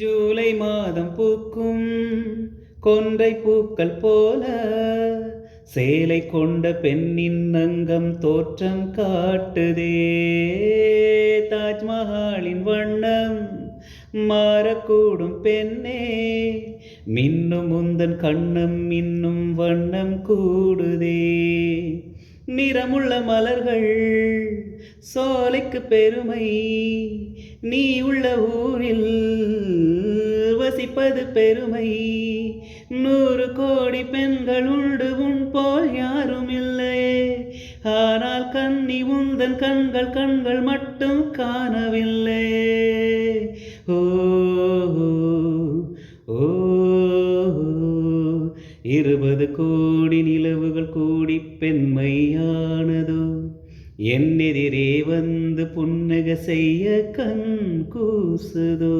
ஜூலை மாதம் பூக்கும் கொன்றை பூக்கள் போல சேலை கொண்ட பெண்ணின் அங்கம் தோற்றம் காட்டுதே. தாஜ்மஹாலின் வண்ணம் மாறக்கூடும் பெண்ணே, மின்னும் உந்தன் கண்ணம் இன்னும் வண்ணம் கூடுதே. நிறமுள்ள மலர்கள் சோலைக்கு பெருமை, நீ உள்ள ஊரில் வசிப்பது பெருமை. 100 கோடி பெண்கள் உண்டு உன் போல் யாரும் இல்லை, ஆனால் கண்ணி உந்தன் கண்கள் கண்கள் மட்டும் காணவில்லை. ஓ ஓ 20 கோடி நிலவுகள் கூடி பெண்மையானதோ, என் எதிரே வந்து புன்னகை செய்ய கண் கூசுதோ.